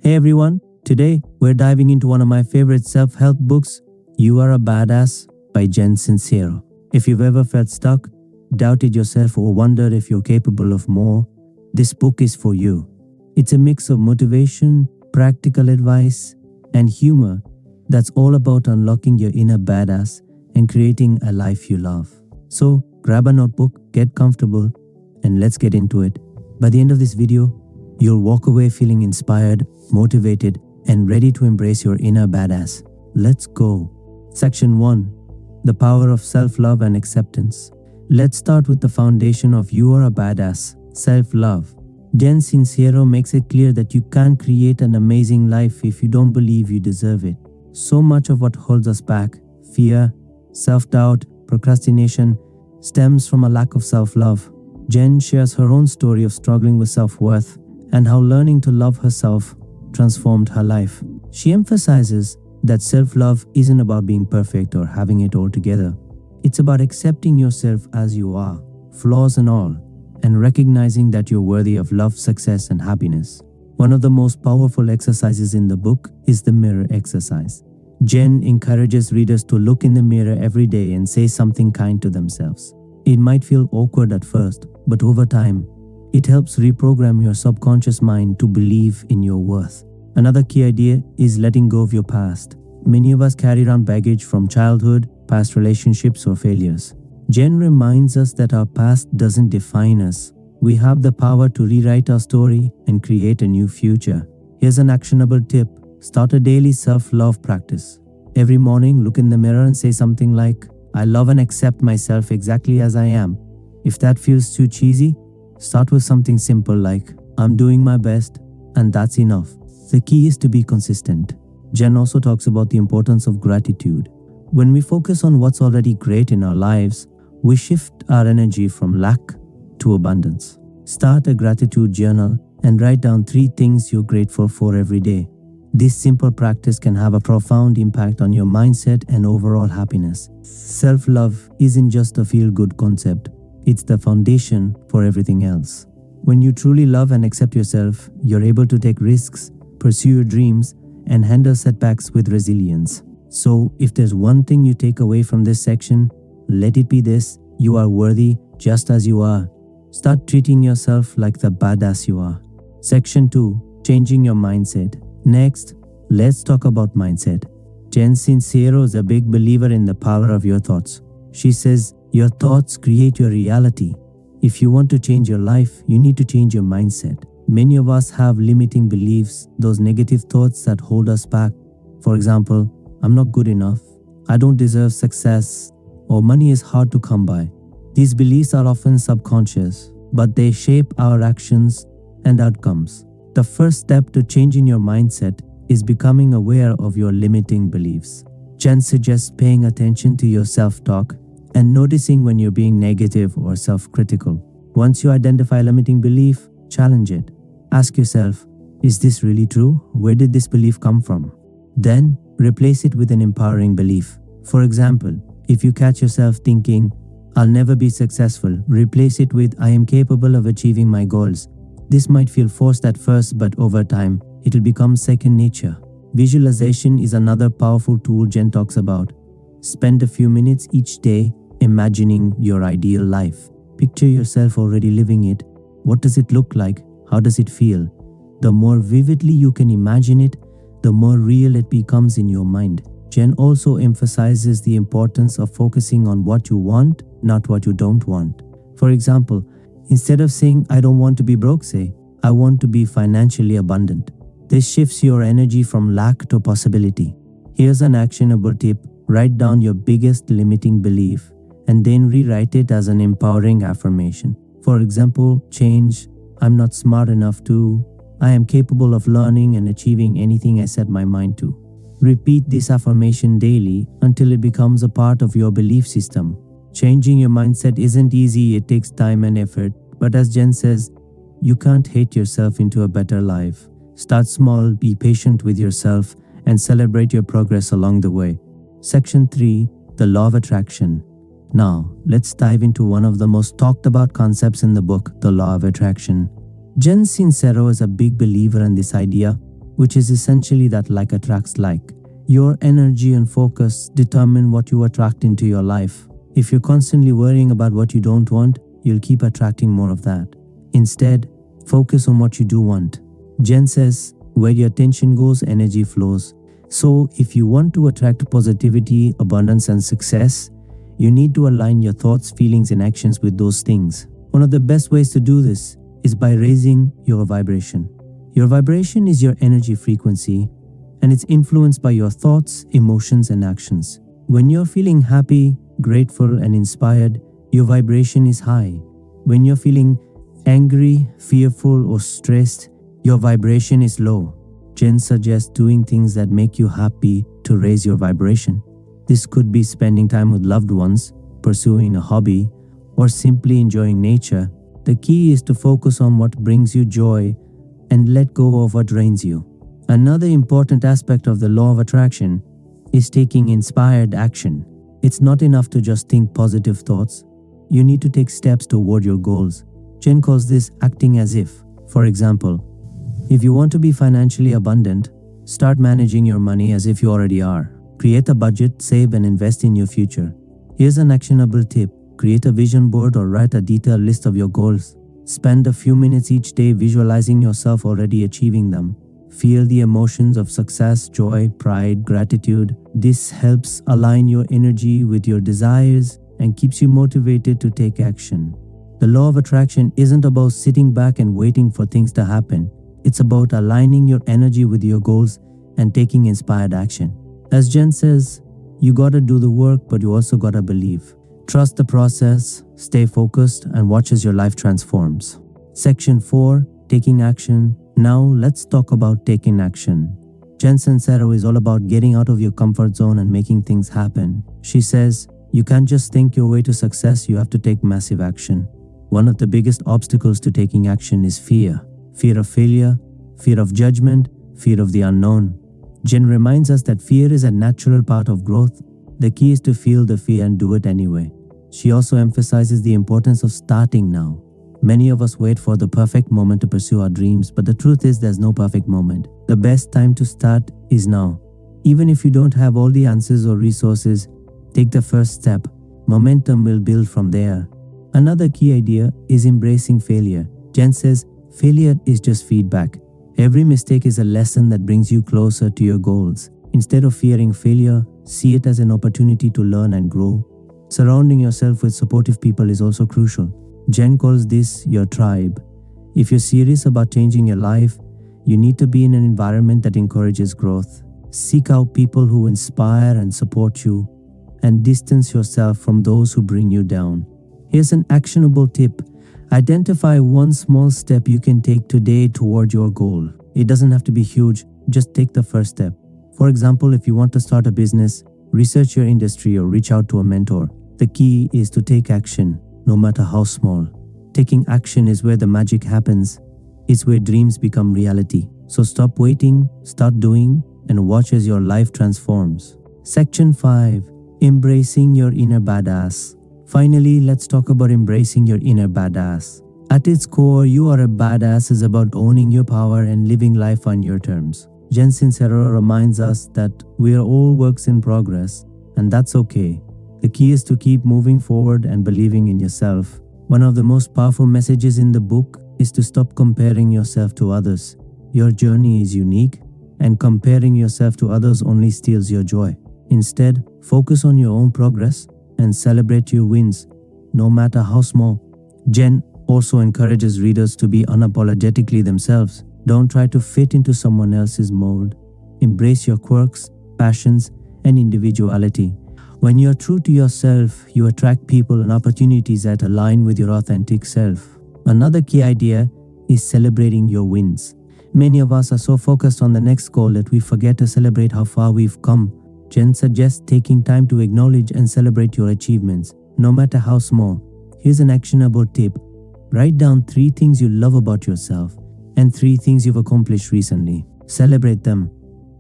Hey everyone, today we're diving into one of my favorite self-help books, You Are a Badass by Jen Sincero. If you've ever felt stuck, doubted yourself or wondered if you're capable of more, this book is for you. It's a mix of motivation, practical advice, and humor that's all about unlocking your inner badass and creating a life you love. So grab a notebook, get comfortable, and let's get into it. By the end of this video, you'll walk away feeling inspired, motivated, and ready to embrace your inner badass. Let's go. Section 1. The Power of Self-Love and Acceptance. Let's start with the foundation of You Are a Badass, self-love. Jen Sincero makes it clear that you can't create an amazing life if you don't believe you deserve it. So much of what holds us back, fear, self-doubt, procrastination, stems from a lack of self-love. Jen shares her own story of struggling with self-worth and how learning to love herself transformed her life. She emphasizes that self-love isn't about being perfect or having it all together. It's about accepting yourself as you are, flaws and all, and recognizing that you're worthy of love, success, and happiness. One of the most powerful exercises in the book is the mirror exercise. Jen encourages readers to look in the mirror every day and say something kind to themselves. It might feel awkward at first, but over time, it helps reprogram your subconscious mind to believe in your worth. Another key idea is letting go of your past. Many of us carry around baggage from childhood, past relationships, or failures. Jen reminds us that our past doesn't define us. We have the power to rewrite our story and create a new future. Here's an actionable tip. Start a daily self-love practice. Every morning, look in the mirror and say something like, I love and accept myself exactly as I am. If that feels too cheesy, start with something simple like, I'm doing my best, and that's enough. The key is to be consistent. Jen also talks about the importance of gratitude. When we focus on what's already great in our lives, we shift our energy from lack to abundance. Start a gratitude journal and write down 3 things you're grateful for every day. This simple practice can have a profound impact on your mindset and overall happiness. Self-love isn't just a feel-good concept. It's the foundation for everything else. When you truly love and accept yourself, you're able to take risks, pursue your dreams, and handle setbacks with resilience. So, if there's one thing you take away from this section, let it be this: you are worthy just as you are. Start treating yourself like the badass you are. Section 2. Changing your mindset. Next, let's talk about mindset. Jen Sincero is a big believer in the power of your thoughts. She says, your thoughts create your reality. If you want to change your life, you need to change your mindset. Many of us have limiting beliefs, those negative thoughts that hold us back. For example, I'm not good enough, I don't deserve success, or money is hard to come by. These beliefs are often subconscious, but they shape our actions and outcomes. The first step to changing your mindset is becoming aware of your limiting beliefs. Jen suggests paying attention to your self-talk and noticing when you're being negative or self-critical. Once you identify a limiting belief, challenge it. Ask yourself, is this really true? Where did this belief come from? Then, replace it with an empowering belief. For example, if you catch yourself thinking, I'll never be successful, replace it with, I am capable of achieving my goals. This might feel forced at first, but over time, it'll become second nature. Visualization is another powerful tool Jen talks about. Spend a few minutes each day imagining your ideal life. Picture yourself already living it. What does it look like? How does it feel? The more vividly you can imagine it, the more real it becomes in your mind. Jen also emphasizes the importance of focusing on what you want, not what you don't want. For example, instead of saying, I don't want to be broke, say, I want to be financially abundant. This shifts your energy from lack to possibility. Here's an actionable tip. Write down your biggest limiting belief and then rewrite it as an empowering affirmation. For example, change, I'm not smart enough to, I am capable of learning and achieving anything I set my mind to. Repeat this affirmation daily until it becomes a part of your belief system. Changing your mindset isn't easy, it takes time and effort. But as Jen says, you can't hate yourself into a better life. Start small, be patient with yourself, and celebrate your progress along the way. Section 3. The Law of Attraction. Now, let's dive into one of the most talked about concepts in the book, the Law of Attraction. Jen Sincero is a big believer in this idea. which is essentially that like attracts like. Your energy and focus determine what you attract into your life. If you're constantly worrying about what you don't want, you'll keep attracting more of that. Instead, focus on what you do want. Jen says, where your attention goes, energy flows. So, if you want to attract positivity, abundance, and success, you need to align your thoughts, feelings, and actions with those things. One of the best ways to do this is by raising your vibration. Your vibration is your energy frequency, and it's influenced by your thoughts, emotions, and actions. When you're feeling happy, grateful, and inspired, your vibration is high. When you're feeling angry, fearful, or stressed, your vibration is low. Jen suggests doing things that make you happy to raise your vibration. This could be spending time with loved ones, pursuing a hobby, or simply enjoying nature. The key is to focus on what brings you joy and let go of what drains you. Another important aspect of the law of attraction is taking inspired action. It's not enough to just think positive thoughts. You need to take steps toward your goals. Jen calls this acting as if. For example, if you want to be financially abundant, start managing your money as if you already are. Create a budget, save, and invest in your future. Here's an actionable tip. Create a vision board or write a detailed list of your goals. Spend a few minutes each day visualizing yourself already achieving them. Feel the emotions of success, joy, pride, gratitude. This helps align your energy with your desires and keeps you motivated to take action. The law of attraction isn't about sitting back and waiting for things to happen. It's about aligning your energy with your goals and taking inspired action. As Jen says, you gotta do the work, but you also gotta believe. Trust the process, stay focused, and watch as your life transforms. Section 4, Taking Action. Now let's talk about taking action. Jen Sincero is all about getting out of your comfort zone and making things happen. She says, you can't just think your way to success, you have to take massive action. One of the biggest obstacles to taking action is fear. Fear of failure, fear of judgment, fear of the unknown. Jen reminds us that fear is a natural part of growth. The key is to feel the fear and do it anyway. She also emphasizes the importance of starting now. Many of us wait for the perfect moment to pursue our dreams, but the truth is there's no perfect moment. The best time to start is now. Even if you don't have all the answers or resources, take the first step. Momentum will build from there. Another key idea is embracing failure. Jen says, failure is just feedback. Every mistake is a lesson that brings you closer to your goals. Instead of fearing failure, see it as an opportunity to learn and grow. Surrounding yourself with supportive people is also crucial. Jen calls this your tribe. If you're serious about changing your life, you need to be in an environment that encourages growth. Seek out people who inspire and support you, and distance yourself from those who bring you down. Here's an actionable tip. Identify one small step you can take today toward your goal. It doesn't have to be huge, just take the first step. For example, if you want to start a business, research your industry or reach out to a mentor. The key is to take action, no matter how small. Taking action is where the magic happens. It's where dreams become reality. So stop waiting, start doing, and watch as your life transforms. Section 5. Embracing your inner badass. Finally, let's talk about embracing your inner badass. At its core, you are a badass is about owning your power and living life on your terms. Jen Sincero reminds us that we are all works in progress, and that's okay. The key is to keep moving forward and believing in yourself. One of the most powerful messages in the book is to stop comparing yourself to others. Your journey is unique, and comparing yourself to others only steals your joy. Instead, focus on your own progress and celebrate your wins, no matter how small. Jen also encourages readers to be unapologetically themselves. Don't try to fit into someone else's mold. Embrace your quirks, passions, and individuality. When you're true to yourself, you attract people and opportunities that align with your authentic self. Another key idea is celebrating your wins. Many of us are so focused on the next goal that we forget to celebrate how far we've come. Jen suggests taking time to acknowledge and celebrate your achievements, no matter how small. Here's an actionable tip. Write down 3 things you love about yourself and 3 things you've accomplished recently. Celebrate them.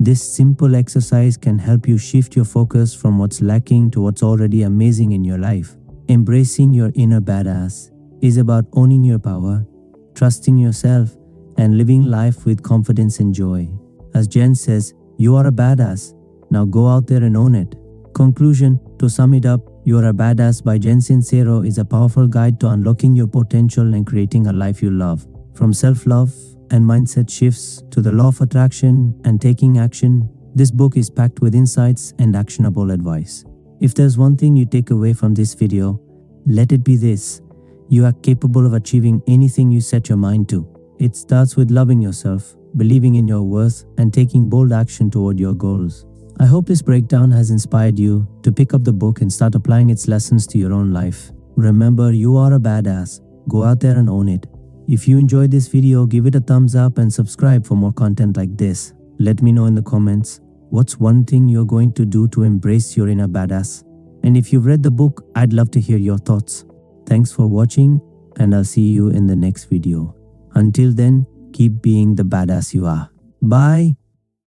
This simple exercise can help you shift your focus from what's lacking to what's already amazing in your life. Embracing your inner badass is about owning your power, trusting yourself, and living life with confidence and joy. As Jen says, you are a badass. Now go out there and own it. Conclusion: to sum it up, You Are a Badass by Jen Sincero is a powerful guide to unlocking your potential and creating a life you love. From self-love and mindset shifts to the law of attraction and taking action, this book is packed with insights and actionable advice. If there's one thing you take away from this video, let it be this: you are capable of achieving anything you set your mind to. It starts with loving yourself, believing in your worth, and taking bold action toward your goals. I hope this breakdown has inspired you to pick up the book and start applying its lessons to your own life. Remember, you are a badass. Go out there and own it. If you enjoyed this video, give it a thumbs up and subscribe for more content like this. Let me know in the comments, what's one thing you're going to do to embrace your inner badass? And if you've read the book, I'd love to hear your thoughts. Thanks for watching, and I'll see you in the next video. Until then, keep being the badass you are. Bye.